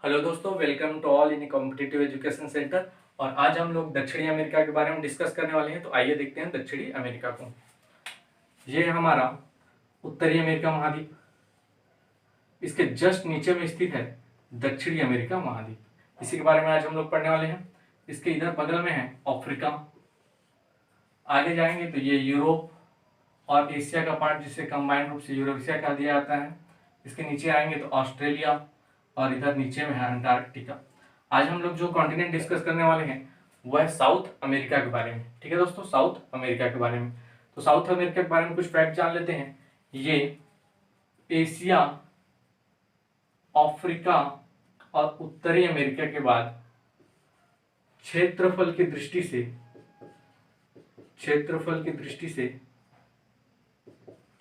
Hello दोस्तों, welcome to all in competitive education centre. और आज हम लोग दक्षिणी अमेरिका के बारे में डिस्कस करने वाले हैं। तो आइए देखते हैं दक्षिणी अमेरिका को। ये है हमारा उत्तरी अमेरिका महाद्वीप। इसके जस्ट नीचे में स्थित है दक्षिणी अमेरिका महाद्वीप। इसी के बारे में आज हम लोग पढ़ने वाले हैं। इसके इधर बगल में है अफ्रीका। आगे जाएंगे तो ये यूरोप और एशिया का पार्ट, जिसे कंबाइंड रूप से यूरोशिया कहा दिया जाता है। इसके नीचे आएंगे तो ऑस्ट्रेलिया और इधर नीचे में है अंटार्कटिका। आज हम लोग जो कॉन्टिनेंट डिस्कस करने वाले हैं वह है साउथ अमेरिका के बारे में। ठीक है दोस्तों, साउथ अमेरिका के बारे में। तो साउथ अमेरिका के बारे में कुछ फैक्ट जान लेते हैं। ये एशिया, अफ्रीका और उत्तरी अमेरिका के बाद क्षेत्रफल की दृष्टि से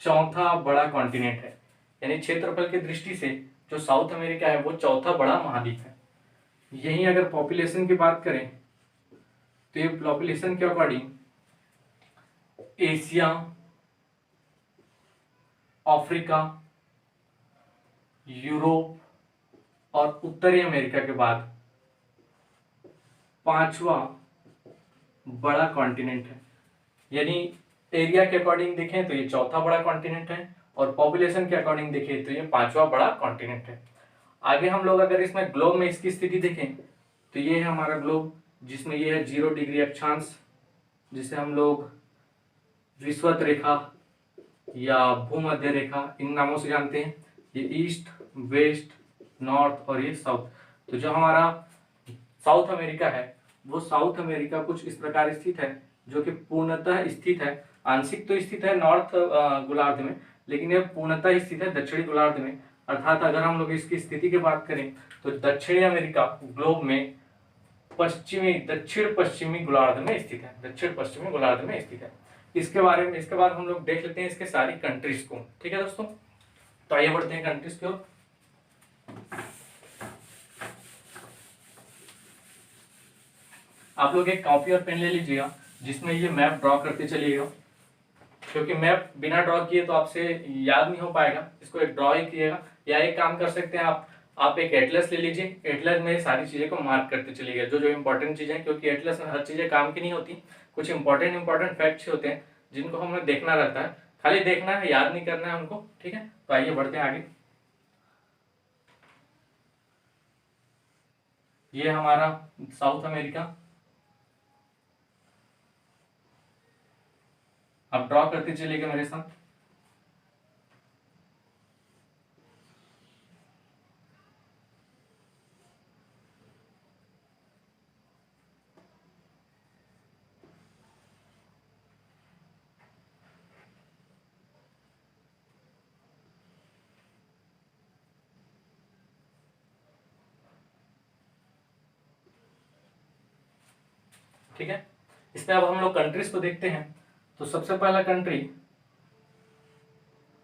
चौथा बड़ा कॉन्टिनेंट है। यानी क्षेत्रफल की दृष्टि से जो साउथ अमेरिका है वो चौथा बड़ा महाद्वीप है। यही अगर पॉपुलेशन की बात करें तो ये पॉपुलेशन के अकॉर्डिंग एशिया, अफ्रीका, यूरोप और उत्तरी अमेरिका के बाद पांचवा बड़ा कॉन्टिनेंट है। यानी एरिया के अकॉर्डिंग देखें तो ये चौथा बड़ा कॉन्टिनेंट है और पॉपुलेशन के अकॉर्डिंग देखें तो ये पांचवा बड़ा कॉन्टिनेंट है। आगे हम लोग अगर इसमें ग्लोब में इसकी स्थिति देखें तो ये है हमारा ग्लोब, जिसमें ये है 0 डिग्री अक्षांश, जिसे हम लोग विषुवत रेखा या भूमध्य रेखा इन नामों से जानते हैं। ये ईस्ट, वेस्ट, नॉर्थ और ये साउथ। तो जो हमारा साउथ अमेरिका है वो साउथ अमेरिका कुछ इस प्रकार स्थित है, जो कि पूर्णतः स्थित है, आंशिक तो स्थित है नॉर्थ गोलार्ध में, लेकिन यह पूर्णतः स्थित है दक्षिणी गोलार्ध में। अर्थात अगर हम लोग इसकी स्थिति की बात करें तो दक्षिणी अमेरिका ग्लोब में दक्षिण पश्चिमी गोलार्ध में स्थित है, दक्षिण पश्चिमी गोलार्ध में स्थित है। इसके बाद हम लोग देख लेते हैं इसके सारी कंट्रीज को। ठीक है दोस्तों, तो आइए बढ़ते हैं कंट्रीज की ओर। आप लोग एक कॉपी और पेन ले लीजिएगा जिसमें ये मैप ड्रॉ करते चलिएगा, क्योंकि मैप बिना ड्रॉ किए तो आपसे याद नहीं हो पाएगा। इसको एक ड्रॉ ही कीजिएगा, या एक काम कर सकते हैं आप एक एटलस ले लीजिए। एटलस में सारी चीजें को मार्क करते चलिएगा, जो जो इंपॉर्टेंट चीजें हैं, क्योंकि एटलस में हर चीजें काम की नहीं होती। कुछ इंपॉर्टेंट फैक्ट्स होते हैं जिनको हमें देखना रहता है, खाली देखना है, याद नहीं करना है उनको। ठीक है, तो आइए बढ़ते हैं आगे। ये हमारा साउथ अमेरिका। आप ड्रॉ करते चलिएगा मेरे साथ। ठीक है, इसमें अब हम लोग कंट्रीज को देखते हैं। तो सबसे पहला कंट्री,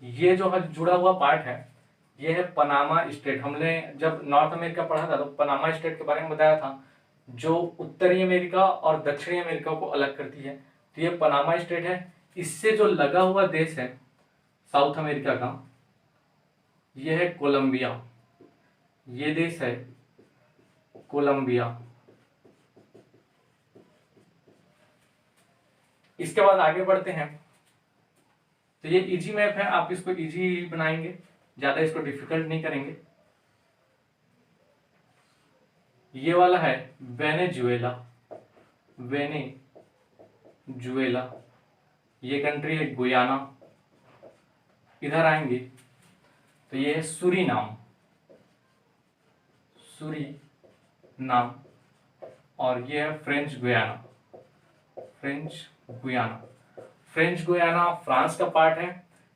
ये जो जुड़ा हुआ पार्ट है, ये है पनामा स्टेट। हमने जब नॉर्थ अमेरिका पढ़ा था तो पनामा स्टेट के बारे में बताया था, जो उत्तरी अमेरिका और दक्षिणी अमेरिका को अलग करती है। तो ये पनामा स्टेट है। इससे जो लगा हुआ देश है साउथ अमेरिका का, ये है कोलंबिया। ये देश है कोलंबिया। इसके बाद आगे बढ़ते हैं। तो ये इजी मैप है, आप इसको इजी बनाएंगे, ज्यादा इसको डिफिकल्ट नहीं करेंगे। ये वाला है वेनेजुएला। ये कंट्री है गुयाना। इधर आएंगे तो ये है सूरीनाम और ये है फ्रेंच गुयाना फ्रांस का पार्ट है।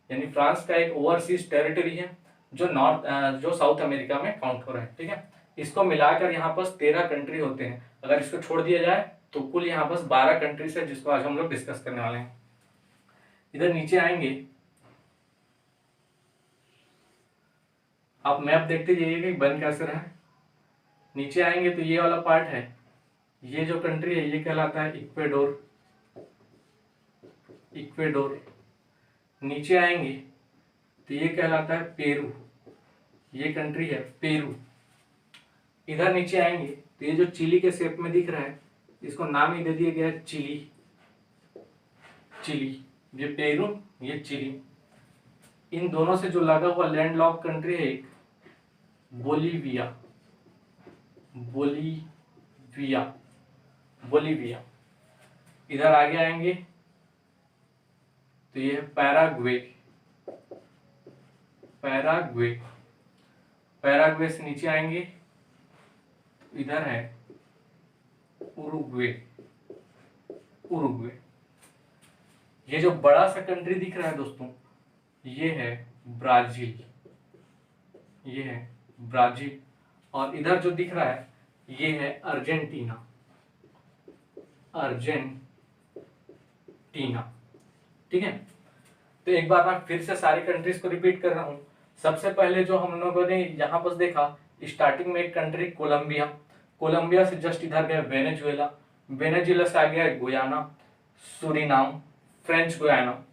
यानी फ्रांस का एक ओवरसीज टेरिटरी है जो साउथ अमेरिका में काउंट हो रहा है। ठीक है, इसको मिलाकर यहाँ पर 13 कंट्री होते हैं। अगर इसको छोड़ दिया जाए तो कुल यहाँ पर 12 कंट्रीज है, जिसको आज हम लोग डिस्कस करने वाले हैं। इधर नीचे आएंगे, आप मैप देखते जाइएगा कि बन कैसे रहा है। नीचे आएंगे तो ये वाला पार्ट है, ये जो कंट्री है ये कहलाता है इक्वेडोर। नीचे आएंगे तो ये कहलाता है पेरू। ये कंट्री है पेरू। इधर नीचे आएंगे तो ये जो चिली के शेप में दिख रहा है, इसको नाम ही दे दिया गया है चिली। चिली, ये पेरू, ये चिली। इन दोनों से जो लगा हुआ लैंड लॉक कंट्री है एक बोलीविया। Bolivia, Bolivia. इधर आगे आएंगे तो ये है पैराग्वे। पैराग्वे, पैराग्वे से नीचे आएंगे तो इधर है उरुग्वे। उरुग्वे। ये जो बड़ा सा कंट्री दिख रहा है दोस्तों, ये है ब्राजील। ये है ब्राजील। और इधर जो दिख रहा है ये है अर्जेंटीना। अर्जेंटीना, ठीक है। तो एक बार मैं फिर से सारी कंट्रीज को रिपीट कर रहा हूं। सबसे पहले जो हम लोगों ने यहाँ पर देखा, स्टार्टिंग में एक कंट्री कोलंबिया। कोलंबिया से जस्ट इधर गया वेनेजुएला। वेनेजुएला से आ गया गुयाना, सूरीनाम, फ्रेंच गुयाना।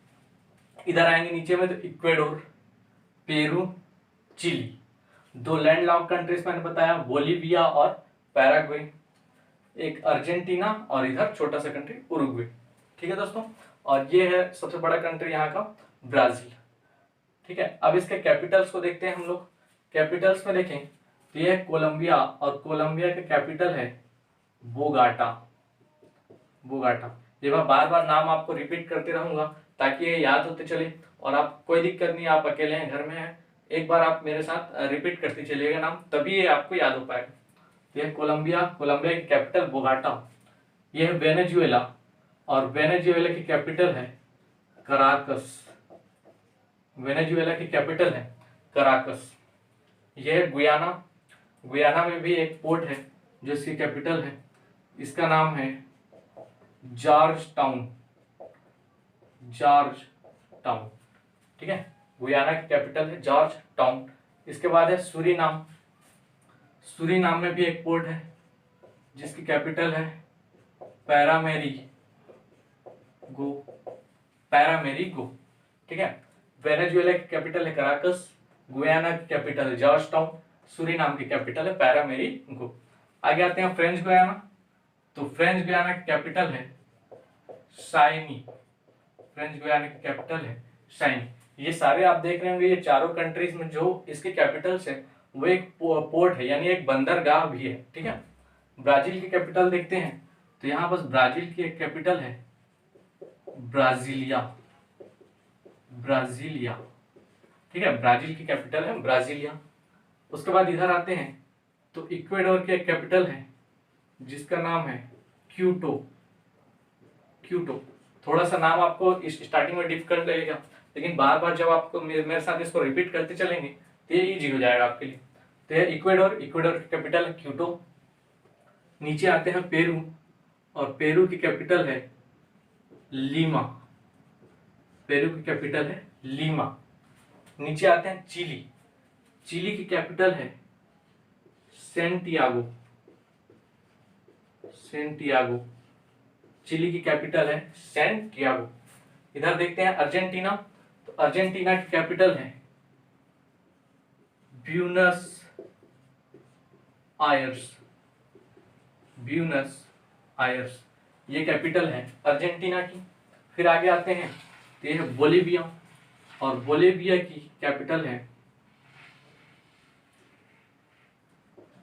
इधर आएंगे नीचे में तो इक्वेडोर, पेरू, चिली। दो लैंड लॉक कंट्रीज मैंने बताया, बोलीविया और पैराग्वे। एक अर्जेंटीना और इधर छोटा सा कंट्री उरुग्वे, ठीक है दोस्तों। और ये है सबसे बड़ा कंट्री यहाँ का ब्राजील, ठीक है। अब इसके कैपिटल्स को देखते हैं हम लोग। कैपिटल्स में देखें तो ये है कोलंबिया, और कोलंबिया का कैपिटल है बोगाटा। बोगाटा। ये मैं बार बार नाम आपको रिपीट करते रहूंगा ताकि ये याद होते चले, और आप कोई दिक्कत नहीं, आप अकेले हैं, घर में हैं, एक बार आप मेरे साथ रिपीट करते चलिएगा नाम, तभी ये आपको याद हो पाएगा। तो ये कोलंबिया, कोलंबिया की कैपिटल बोगाटा। ये है वेनेजुएला, और वेनेजुएला की कैपिटल है कराकस। वेनेजुएला की कैपिटल है कराकस। यह है गुयाना। गुयाना में भी एक पोर्ट है जो इसकी कैपिटल है, इसका नाम है जॉर्ज टाउन। जॉर्ज टाउन, ठीक है। गुयाना की कैपिटल है जॉर्ज टाउन। इसके बाद है सूरीनाम। सूरीनाम में भी एक पोर्ट है जिसकी कैपिटल है पैरामेरिगो। पैरामेरिगो, ठीक है। वेनेजुएला की कैपिटल है कराकस, गुयाना की कैपिटल है जॉर्ज टाउन, सूरीनाम की कैपिटल है पैरामेरिगो। आगे आते हैं फ्रेंच गुयाना। तो फ्रेंच गुयाना की कैपिटल है साइनी। फ्रेंच गुयाना की कैपिटल है साइनी। ये सारे आप देख रहे होंगे, ये चारों कंट्रीज में जो इसके कैपिटल्स है वो एक पोर्ट है, यानी एक बंदरगाह भी है, ठीक है। ब्राजील की कैपिटल देखते हैं तो यहाँ बस ब्राजील की एक कैपिटल है ब्राजीलिया। ब्राजीलिया, ठीक है। ब्राजील की कैपिटल है ब्राजीलिया। उसके बाद इधर आते हैं तो इक्वेडोर की एक कैपिटल है जिसका नाम है क्यूटो। क्यूटो। थोड़ा सा नाम आपको स्टार्टिंग में डिफिकल्ट लगेगा, लेकिन बार बार जब आपको मेरे साथ इसको रिपीट करते चलेंगे तो ये इजी हो जाएगा आपके लिए। तो ये इक्वेडोर, इक्वेडोर की कैपिटल है क्यूटो। नीचे आते हैं पेरू, और पेरू की कैपिटल है लीमा। पेरू की कैपिटल है लीमा। नीचे आते हैं चिली। चिली की कैपिटल है सेंटियागो। सेंटियागो। चिली की कैपिटल है सेंटियागो। इधर देखते हैं अर्जेंटीना। तो अर्जेंटीना की कैपिटल है ब्यूनस आयर्स। ब्यूनस आयर्स, ये कैपिटल है अर्जेंटीना की। फिर आगे आते हैं तो ये है बोलीविया, और बोलीविया की कैपिटल है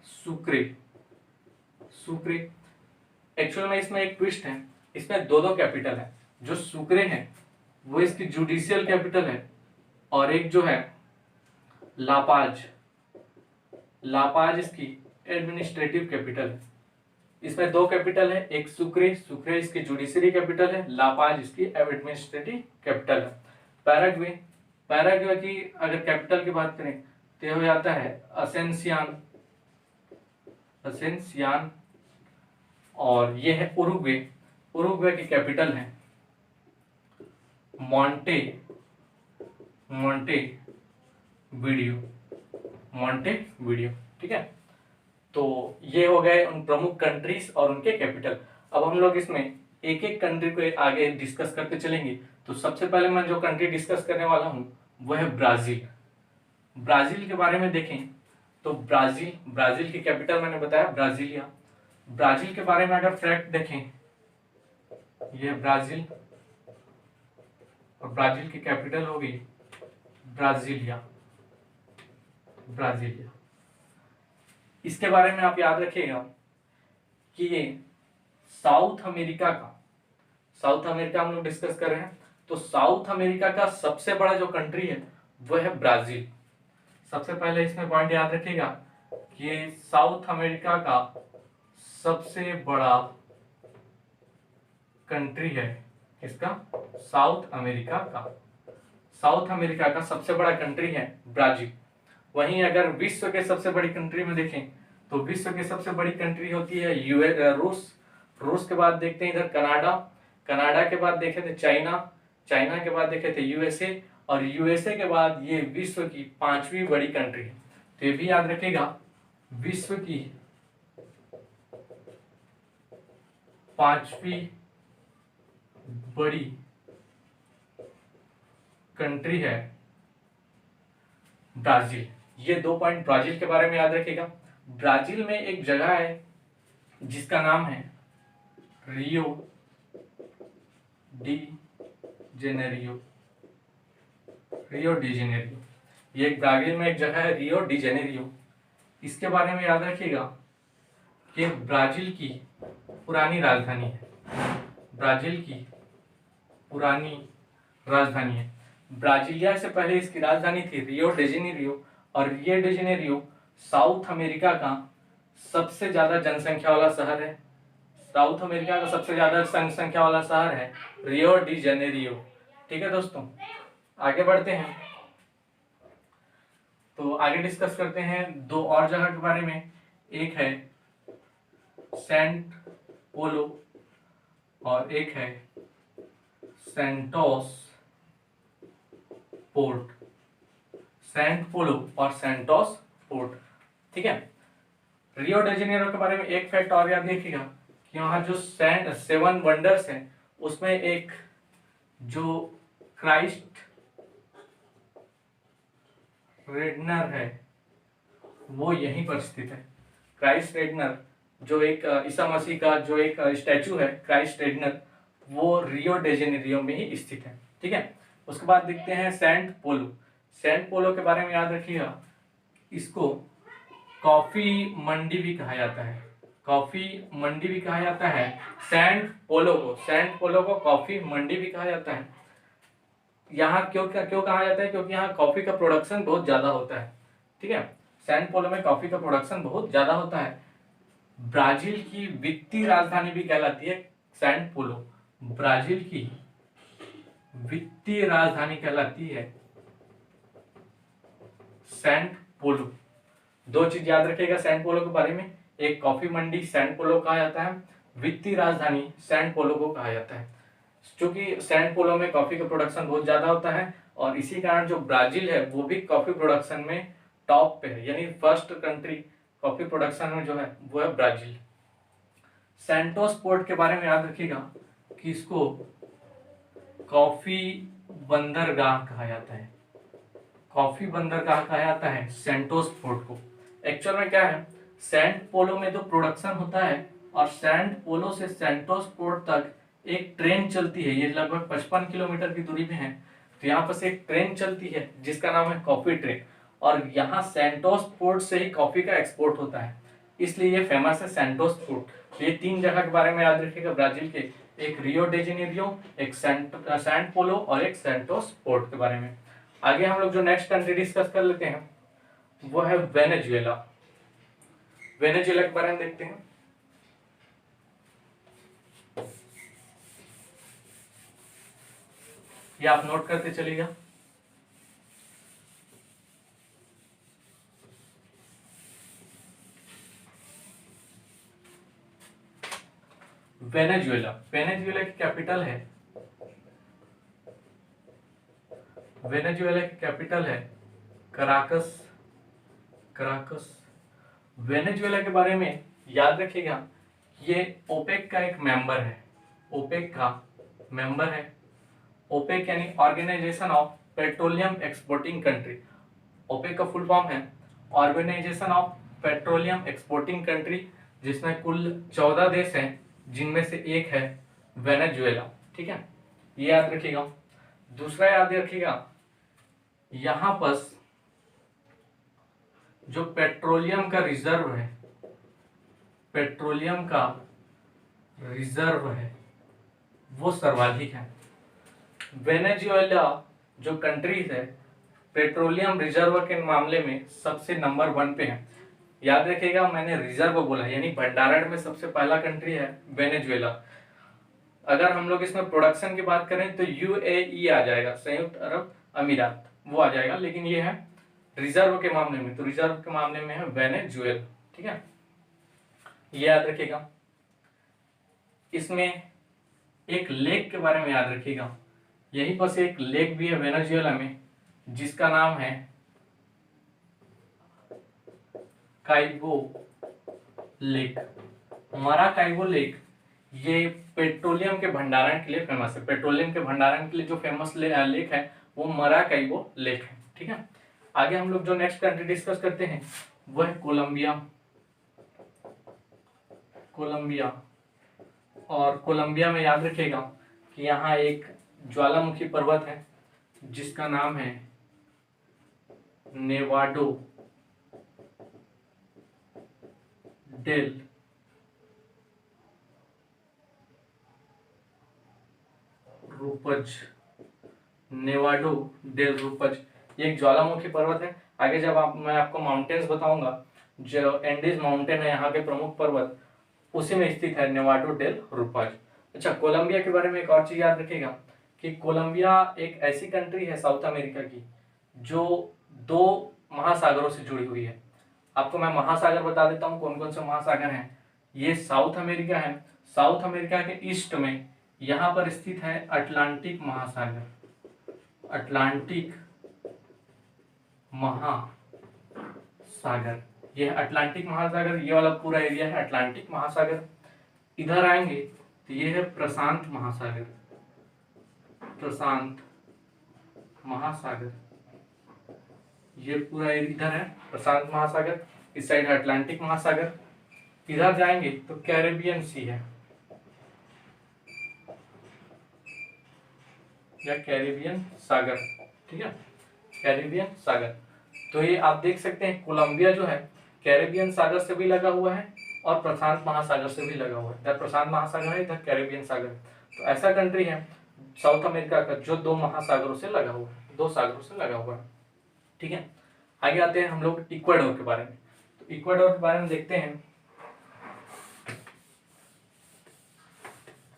सुक्रे। सुक्रे। एक्चुअल में इसमें एक ट्विस्ट है, इसमें दो कैपिटल है। जो सुक्रे है वो इसकी जुडिशियल कैपिटल है, और एक जो है लापाज। लापाज इसकी एडमिनिस्ट्रेटिव कैपिटल है। इसमें दो कैपिटल है, एक सुक्रे, सुक्रे इसकी जुडिशरी कैपिटल है, लापाज इसकी एडमिनिस्ट्रेटिव कैपिटल है। पैराग्वे। पैराग्वे की अगर कैपिटल की बात करें तो हो जाता है असेंसियान। असेंसियान। और ये है उरुग्वे। उरुग्वे की कैपिटल है Monte. Monte video. Monte video, ठीक है। तो ये हो गए उन प्रमुख कंट्रीज और उनके कैपिटल। अब हम लोग इसमें एक एक कंट्री को आगे डिस्कस करते चलेंगे। तो सबसे पहले मैं जो कंट्री डिस्कस करने वाला हूँ वो है ब्राजील। ब्राजील के बारे में देखें तो ब्राजील, ब्राजील की कैपिटल मैंने बताया ब्राजीलिया। ब्राजील के बारे में अगर फैक्ट देखें, ये ब्राजील, और ब्राजील की कैपिटल होगी ब्राजीलिया, ब्राजीलिया। इसके बारे में आप याद रखिएगा कि ये साउथ अमेरिका का, साउथ अमेरिका हम लोग डिस्कस कर रहे हैं, तो साउथ अमेरिका का सबसे बड़ा जो कंट्री है वो है ब्राजील। सबसे पहले इसमें पॉइंट याद रखिएगा कि साउथ अमेरिका का सबसे बड़ा कंट्री है, किसका? साउथ अमेरिका का, साउथ अमेरिका का सबसे बड़ा कंट्री है ब्राजील। वहीं अगर विश्व के सबसे बड़ी कंट्री में देखें तो विश्व की सबसे बड़ी कंट्री होती है रूस। रूस के बाद देखते हैं इधर कनाडा, कनाडा के बाद देखे थे चाइना, चाइना के बाद देखे थे यूएसए, और यूएसए के बाद ये विश्व की 5वीं बड़ी कंट्री है। तो ये भी याद रखिएगा, विश्व की 5वीं बड़ी कंट्री है ब्राजील। ये 2 पॉइंट ब्राजील के बारे में याद रखिएगा। ब्राजील में एक जगह है जिसका नाम है Rio de Janeiro, Rio de Janeiro. ये ब्राजील में एक जगह है रियो डी जेनेरियो। इसके बारे में याद रखिएगा कि ब्राजील की पुरानी राजधानी है, ब्राजील की पुरानी राजधानी है। ब्राजीलिया से पहले इसकी राजधानी थी रियो डी जेनेरियो, और Rio de Janeiro south America का सबसे ज्यादा जनसंख्या वाला शहर है। साउथ अमेरिका का सबसे ज्यादा जनसंख्या वाला शहर है रियो डी जेनेरियो। ठीक है दोस्तों, आगे बढ़ते हैं। तो आगे डिस्कस करते हैं 2 और जगह के बारे में। एक है सेंट पोलो और एक है सेंटोस पोर्ट, सेंट पोलो और सेंटोस पोर्ट। ठीक है, रियो डी जेनेरियो के बारे में एक फैक्ट और याद रखिएगा कि वहां जो 7 वंडर्स हैं उसमें एक जो क्राइस्ट रेडनर है वो यहीं पर स्थित है। क्राइस्ट रेडनर जो एक ईसा मसीह का जो एक स्टैचू है, क्राइस्ट रेडनर, वो रियो डी जेनेरियो में ही स्थित है। ठीक है, उसके बाद देखते हैं सेंट पोलो। सेंट पोलो के बारे में याद रखिएगा, इसको कॉफी मंडी भी कहा जाता है, कॉफी मंडी भी कहा जाता है। सेंट पोलो को, सेंट पोलो को कॉफी मंडी भी कहा जाता है। यहाँ क्यों कहा जाता है? क्योंकि यहाँ कॉफी का प्रोडक्शन बहुत ज्यादा होता है। ठीक है, सैन पोलो में कॉफी का प्रोडक्शन बहुत ज्यादा होता है। ब्राजील की वित्तीय राजधानी भी कहलाती है सैन पोलो, ब्राजील की वित्तीय राजधानी कहलाती है सैंट पोलो। 2 चीज याद रखिएगा सैंट पोलो के बारे में, एक कॉफी मंडी सैंट पोलो कहा जाता है, वित्तीय राजधानी सैंट पोलो को कहा जाता है। क्योंकि सैंट पोलो में कॉफी का प्रोडक्शन बहुत ज्यादा होता है और इसी कारण जो ब्राजील है वो भी कॉफी प्रोडक्शन में टॉप पे है, यानी फर्स्ट कंट्री कॉफी प्रोडक्शन में जो है वो है ब्राजील। सैंटोस पोर्ट के बारे में याद रखिएगा कि इसको कॉफी बंदरगाह कहा जाता है, कॉफी बंदरगाह कहा जाता है सैंटोस पोर्ट को। एक्चुअल में क्या है, सैंट पोलो में जो प्रोडक्शन होता है और सैंट पोलो से सैंटोस पोर्ट तक एक ट्रेन चलती है, ये लगभग 55 किलोमीटर की दूरी पे है। तो यहाँ पर से एक ट्रेन चलती है जिसका नाम है कॉफी ट्रेन, और यहाँ सैंटोस पोर्ट से ही कॉफी का एक्सपोर्ट होता है, इसलिए ये फेमस है सैंटोस पोर्ट। ये 3 जगह के बारे में याद रखिएगा ब्राजील के, एक रियो डी जेनेरियो, एक सैंट पोलो और एक सैंटोस पोर्ट के बारे में। आगे हम लोग जो नेक्स्ट कंट्री डिस्कस कर लेते हैं वो है वेनेजुएला। वेनेजुएला के बारे में देखते हैं। ये आप नोट करते चलिएगा। वेनेजुएला, वेनेजुएला की कैपिटल है, वेनेजुएला की कैपिटल है कराकस, कराकस। वेनेजुएला के बारे में याद रखिएगा, ये ओपेक का एक मेंबर है, ओपेक का मेंबर है। ओपेक यानी organisation of petroleum exporting country. OPEC का फुल फॉर्म है organisation of petroleum exporting country, जिसमें कुल 14 देश हैं, जिनमें से एक है वेनेजुएला। ठीक है, ये याद रखिएगा। दूसरा याद रखिएगा, यहां पर जो पेट्रोलियम का रिजर्व है, पेट्रोलियम का रिजर्व है वो सर्वाधिक है। वेनेजुएला जो कंट्रीज है पेट्रोलियम रिजर्व के मामले में सबसे नंबर 1 पे है। याद रखिएगा, मैंने रिजर्व बोला, यानी भंडारण में सबसे पहला कंट्री है वेनेजुएला। अगर हम लोग इसमें प्रोडक्शन की बात करें तो यूएई आ जाएगा, संयुक्त अरब अमीरात, वो आ जाएगा। लेकिन ये है रिजर्व के मामले में, तो रिजर्व के मामले में है वेनेजुएला। ठीक है, ये याद रखिएगा। इसमें एक लेक के बारे में याद रखिएगा, यहीं पर से एक लेक भी है वेनेजुएला में, जिसका नाम है काइबो लेक, मराकाइबो लेक। ये पेट्रोलियम के भंडारण के लिए फेमस है। पेट्रोलियम के भंडारण के लिए जो फेमस लेक है वो मराकाइबो लेक है। ठीक है, आगे हम लोग जो नेक्स्ट कंट्री डिस्कस करते हैं वो है कोलंबिया। कोलंबिया, और कोलंबिया में याद रखिएगा कि यहाँ एक ज्वालामुखी पर्वत है जिसका नाम है नेवाडो डेल रूपज। नेवाडो डेल रूपज ये एक ज्वालामुखी पर्वत है। आगे जब मैं आपको माउंटेन्स बताऊंगा, जो एंडीज माउंटेन है यहाँ के प्रमुख पर्वत, उसी में स्थित है नेवाडो डेल रूपज। अच्छा, कोलंबिया के बारे में एक और चीज याद रखिएगा कि कोलंबिया एक ऐसी कंट्री है साउथ अमेरिका की जो 2 महासागरों से जुड़ी हुई है। आपको मैं महासागर बता देता हूँ कौन कौन से महासागर हैं। ये साउथ अमेरिका है, साउथ अमेरिका के ईस्ट में यहाँ पर स्थित है अटलांटिक महासागर। अटलांटिक महासागर, यह अटलांटिक महासागर, ये वाला पूरा एरिया है अटलांटिक महासागर। इधर आएंगे तो ये है प्रशांत महासागर। प्रशांत महासागर, ये पूरा इधर है प्रशांत महासागर, इस साइड है अटलांटिक महासागर। इधर जाएंगे तो कैरेबियन सी है या कैरेबियन सागर। ठीक है, कैरेबियन सागर। तो ये आप देख सकते हैं कोलंबिया जो है कैरेबियन सागर से भी लगा हुआ है और प्रशांत महासागर से भी लगा हुआ है। इधर प्रशांत महासागर है, इधर कैरेबियन सागर। तो ऐसा कंट्री है साउथ अमेरिका का जो 2 महासागरों से लगा हुआ है, 2 सागरों से लगा हुआ है। ठीक है, आगे आते हैं हम लोग इक्वाडोर के बारे में। तो इक्वाडोर के बारे में देखते हैं।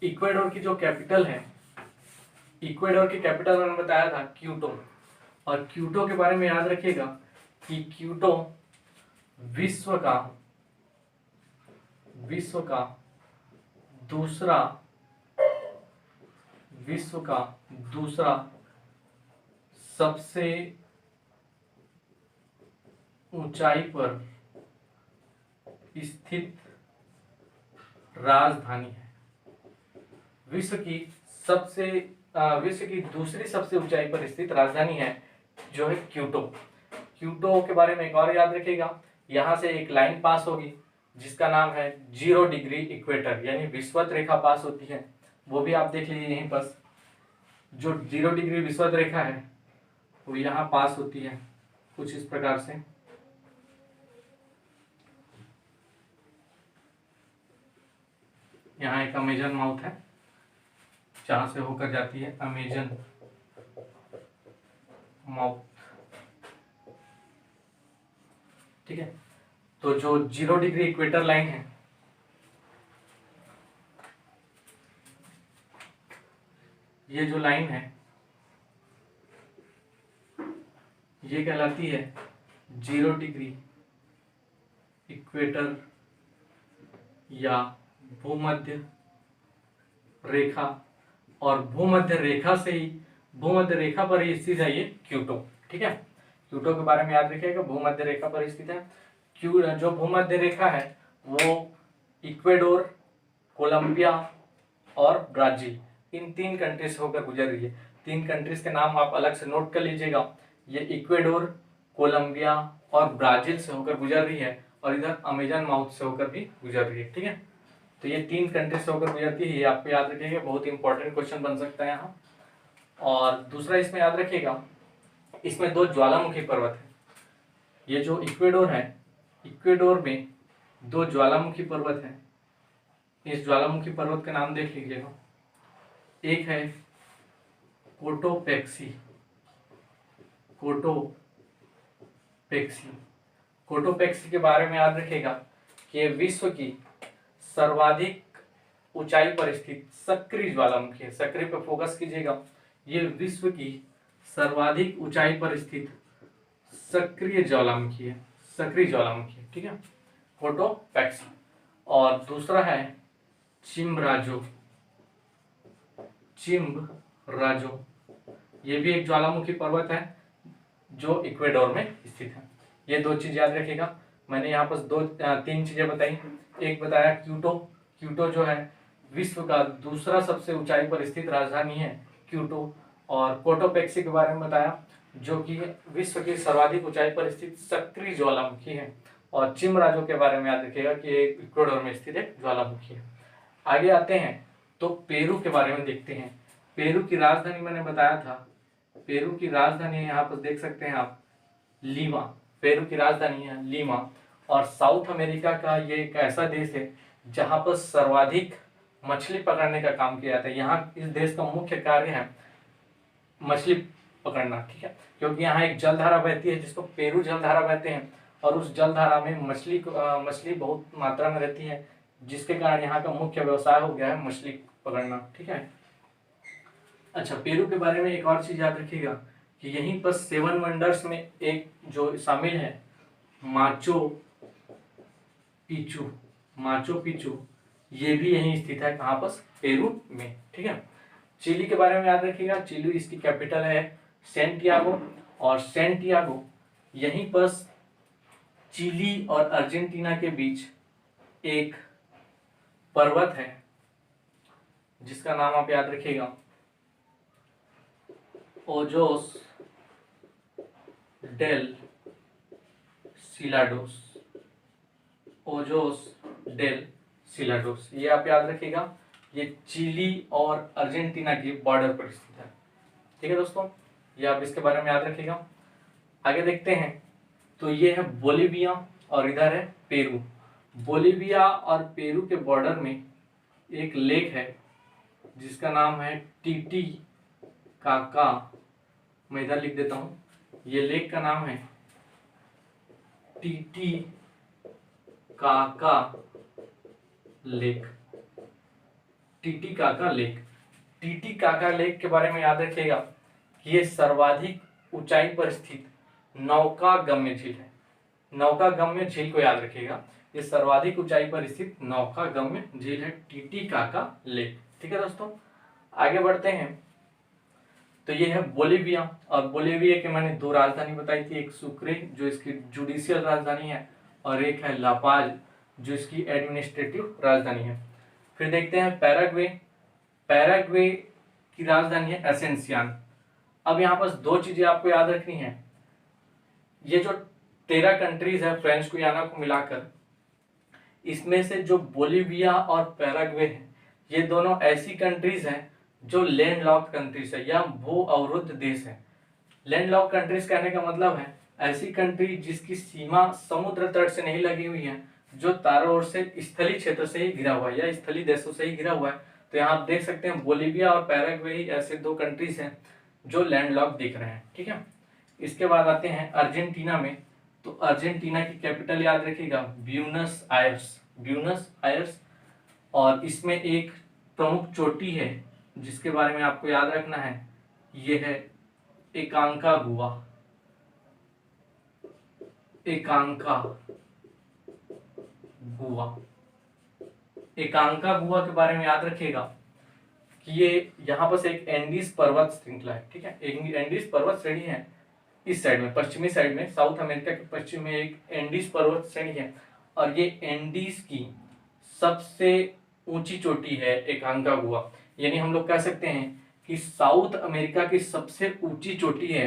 इक्वाडोर की जो कैपिटल है, इक्वाडोर की कैपिटल मैंने बताया था क्यूटो, और क्यूटो के बारे में याद रखिएगा कि क्यूटो विश्व का दूसरा सबसे ऊंचाई पर स्थित राजधानी है। विश्व की दूसरी सबसे ऊंचाई पर स्थित राजधानी है जो है क्यूटो। क्यूटो के बारे में एक और याद रखिएगा, यहाँ से एक लाइन पास होगी जिसका नाम है 0 डिग्री इक्वेटर, यानी विषुवत रेखा पास होती है। वो भी आप देख लीजिए, यहीं पर जो 0 डिग्री विषुवत रेखा है वो यहाँ पास होती है कुछ इस प्रकार से। यहाँ एक अमेजन माउथ है जहां से होकर जाती है अमेजन माउथ। ठीक है, तो जो 0 डिग्री इक्वेटर लाइन है ये जो लाइन है ये कहलाती है 0 डिग्री इक्वेटर या भूमध्य रेखा, और भूमध्य रेखा पर ही स्थित है ये क्यूटो। ठीक है, क्यूटो के बारे में याद रखिएगा, भूमध्य रेखा पर स्थित है। जो भूमध्य रेखा है वो इक्वेडोर, कोलंबिया और ब्राजील, इन 3 कंट्री से होकर गुजर रही है। 3 कंट्रीज के नाम आप अलग से नोट कर लीजिएगा, ये इक्वेडोर, कोलंबिया और ब्राजील से होकर गुजर रही है, और इधर अमेजन माउथ से होकर भी गुजर रही है। ठीक है, तो ये 3 कंट्री से होकर गुजरती है, ये आपको याद रखिएगा, बहुत इंपॉर्टेंट क्वेश्चन बन सकता है यहाँ। और दूसरा इसमें याद रखिएगा, इसमें 2 ज्वालामुखी पर्वत है। ये जो इक्वेडोर है, इक्वेडोर में 2 ज्वालामुखी पर्वत है। इस ज्वालामुखी पर्वत का नाम देख लीजिएगा, एक है कोटोपेक्सी, कोटोपेक्सी। कोटोपेक्सी के बारे में याद रखिएगा कि ये विश्व की सर्वाधिक ऊंचाई पर स्थित सक्रिय ज्वालामुखी है। सक्रिय पर फोकस कीजिएगा, ये विश्व की सर्वाधिक ऊंचाई पर स्थित सक्रिय ज्वालामुखी है, सक्रिय ज्वालामुखी है। ठीक है, कोटोपेक्सी। और दूसरा है चिमराजो, चिमराजो, ये भी एक ज्वालामुखी पर्वत है जो इक्वेडोर में स्थित है। ये 2 चीज याद रखिएगा। मैंने यहाँ पर 3 चीजें बताई। एक बताया क्यूटो, क्यूटो जो है विश्व का दूसरा सबसे ऊंचाई पर स्थित राजधानी है क्यूटो। और कोटोपेक्सी के बारे में बताया जो कि विश्व की सर्वाधिक ऊंचाई पर स्थित सक्रिय ज्वालामुखी है। और चिमराजो के बारे में याद रखिएगा कि एक इक्वेडोर में स्थित एक ज्वालामुखी है। आगे आते हैं तो पेरू के बारे में देखते हैं। पेरू की राजधानी मैंने बताया था, पेरू की राजधानी यहाँ पर देख सकते हैं आप, लीमा। पेरू की राजधानी है लीमा। और साउथ अमेरिका का ये एक ऐसा देश है जहाँ पर सर्वाधिक मछली पकड़ने का काम किया जाता है। यहाँ इस देश का मुख्य कार्य है मछली पकड़ना। ठीक है, क्योंकि यहाँ एक जलधारा बहती है जिसको पेरू जलधारा कहते हैं, और उस जलधारा में मछली बहुत मात्रा में रहती है, जिसके कारण यहाँ का मुख्य व्यवसाय हो गया है मछली पकड़ना। ठीक है, अच्छा, पेरू के बारे में एक और चीज याद रखिएगा कि यहीं पर 7 वंडर्स में एक जो शामिल है माचो पिचू, माचो पिचू, ये भी यहीं स्थित है, कहाँ पर, पेरू में। ठीक है, चिली के बारे में याद रखिएगा, चिली इसकी कैपिटल है सेंटियागो। और सेंटियागो यहीं पर चिली और अर्जेंटीना के बीच एक पर्वत है जिसका नाम आप याद रखिएगा ओजोस डेल सिलाडोस, ओजोस डेल सिलाडोस, ये आप याद रखिएगा। ये चिली और अर्जेंटीना की बॉर्डर पर स्थित है। ठीक है दोस्तों, ये आप इसके बारे में याद रखिएगा। आगे देखते हैं तो ये है बोलिविया और इधर है पेरू। बोलिविया और पेरू के बॉर्डर में एक लेक है जिसका नाम है टीटी काका। मैं इधर लिख देता हूँ, ये लेक का नाम है टीटी काका लेक, टीटी काका लेक। टीटी काका लेक के बारे में याद रखिएगा कि ये सर्वाधिक ऊंचाई पर स्थित नौकागम्य झील है। नौकागम्य झील को याद रखिएगा, ये सर्वाधिक ऊंचाई पर स्थित नौकागम्य झील है टीटी काका लेक। ठीक है दोस्तों, आगे बढ़ते हैं तो ये है बोलिविया। और बोलिविया के मैंने 2 राजधानी बताई थी, एक सुक्रे जो इसकी जुडिशियल राजधानी है, और एक है लापाज जो इसकी एडमिनिस्ट्रेटिव राजधानी है। फिर देखते हैं पैराग्वे। पैराग्वे की राजधानी है एसेंसियान। अब यहाँ पर 2 चीजें आपको याद रखनी है। ये जो 13 कंट्रीज है फ्रेंच गुयाना को मिलाकर, इसमें से जो बोलिविया और पैराग्वे है, ये दोनों ऐसी कंट्रीज हैं जो लैंड लॉक्ड कंट्रीज है या भू अवरुद्ध देश है। लैंड लॉक्ड कंट्रीज कहने का मतलब है ऐसी कंट्री जिसकी सीमा समुद्र तट से नहीं लगी हुई है, जो चारों ओर से स्थलीय क्षेत्र से ही घिरा हुआ है या स्थलीय देशों से ही घिरा हुआ है। तो यहाँ आप देख सकते हैं बोलिविया और पैराग्वे ही ऐसे 2 कंट्रीज हैं जो लैंड लॉक्ड दिख रहे हैं। ठीक है, इसके बाद आते हैं अर्जेंटीना में। तो अर्जेंटीना की कैपिटल याद रखिएगा ब्यूनस आयर्स, ब्यूनस आयर्स। और इसमें एक प्रमुख चोटी है जिसके बारे में आपको याद रखना है, ये है एकांकागुआ, एकांकागुआ। एकांकागुआ के बारे में याद रखिएगा कि ये यहाँ पर से एक एंडीज पर्वत श्रृंखला है। ठीक है, एक एंडीज पर्वत श्रेणी है इस साइड में, पश्चिमी साइड में, साउथ अमेरिका के पश्चिम में एक एंडीज पर्वत श्रेणी है। और ये एंडीज की सबसे ऊंची चोटी है एकांकागुआ, यानी हम लोग कह सकते हैं कि साउथ अमेरिका की सबसे ऊंची चोटी है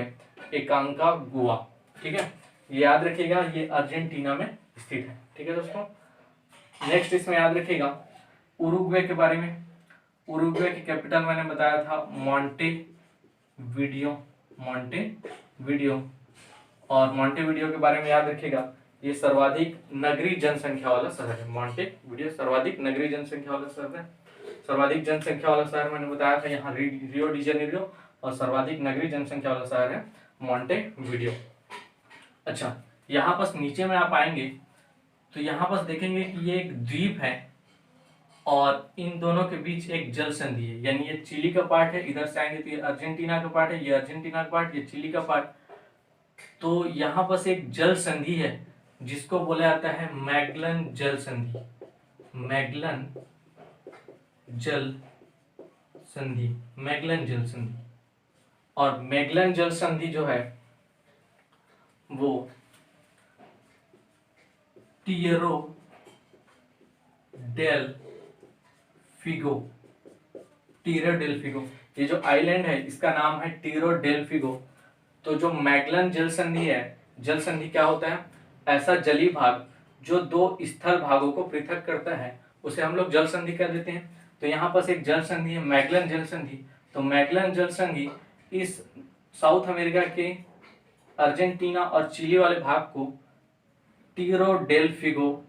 एकांकागुआ। ठीक है, ये याद रखिएगा, ये अर्जेंटीना में स्थित है। ठीक है दोस्तों, नेक्स्ट इसमें याद रखिएगा उरुग्वे के बारे में। उरुग्वे की कैपिटल मैंने बताया था मॉन्टेविडियो, मॉन्टेविडियो। और मॉन्टेविडियो के बारे में याद रखिएगा, ये सर्वाधिक नगरीय जनसंख्या वाला शहर है। मॉन्टेविडियो सर्वाधिक नगरीय जनसंख्या वाला शहर है। सर्वाधिक जनसंख्या वाला शहर मैंने बताया था यहाँ रियो डी जेनेरियो, और सर्वाधिक नगरीय जनसंख्या वाला शहर है मॉन्टेविडियो। अच्छा, यहाँ पास नीचे में आप आएंगे तो यहाँ पास देखेंगे कि ये एक द्वीप है और इन दोनों के बीच एक जल संधि है, यानी ये चिली का पार्ट है, इधर से आएंगे तो ये अर्जेंटीना का पार्ट है, ये अर्जेंटीना का पार्ट, ये चिली का पार्ट। तो यहाँ पास एक जल संधि है जिसको बोला जाता है मैगलन जल संधि, मैगलन जल संधि, मैगलन जल संधि। और मैगलन जल संधि जो है वो टिएरो डेल फिगो, टिएरो डेल फिगो, ये जो आइलैंड है इसका नाम है टिएरो डेल फिगो। तो जो मैगलन जल संधि है, जल संधि क्या होता है, ऐसा जलीय भाग जो दो स्थल भागों को पृथक करता है उसे हम लोग जल संधि कह देते हैं। तो यहाँ पास एक जल संधि है मैगलन जल संधि। तो मैगलन जल संधि इस साउथ अमेरिका के अर्जेंटीना और चिली वाले भाग को टिएरो डेल फिगो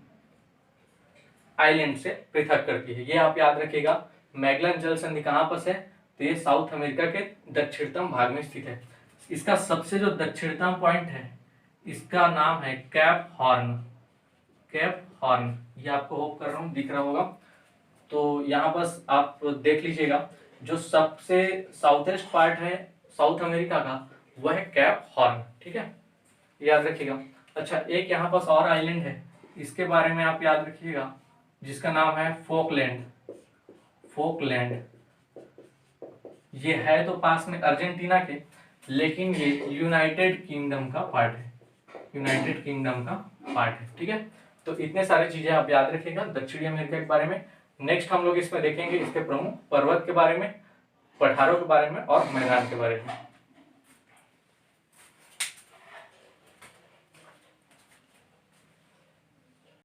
आइलैंड से पृथक करती है। ये आप याद रखिएगा, मैगलन जल संधि कहाँ पर है, तो ये साउथ अमेरिका के दक्षिणतम भाग में स्थित है। इसका सबसे जो दक्षिणतम पॉइंट है इसका नाम है कैप हॉर्न, कैप हॉर्न। ये आपको होप कर रहा हूँ दिख रहा होगा। तो यहाँ बस आप देख लीजिएगा, जो सबसे साउथेस्ट पार्ट है साउथ अमेरिका का वह है कैप हॉर्न। ठीक है, याद रखिएगा। अच्छा, एक यहाँ पास और आइलैंड है, इसके बारे में आप याद रखिएगा, जिसका नाम है फोकलैंड, फोकलैंड। ये है तो पास में अर्जेंटीना के, लेकिन ये यूनाइटेड किंगडम का पार्ट है, यूनाइटेड किंगडम का पार्ट है। ठीक है, तो इतने सारी चीजें आप याद रखिएगा दक्षिणी अमेरिका के बारे में। नेक्स्ट हम लोग इसमें देखेंगे इसके प्रमुख पर्वत के बारे में, पठारों के बारे में और मैदान के बारे में।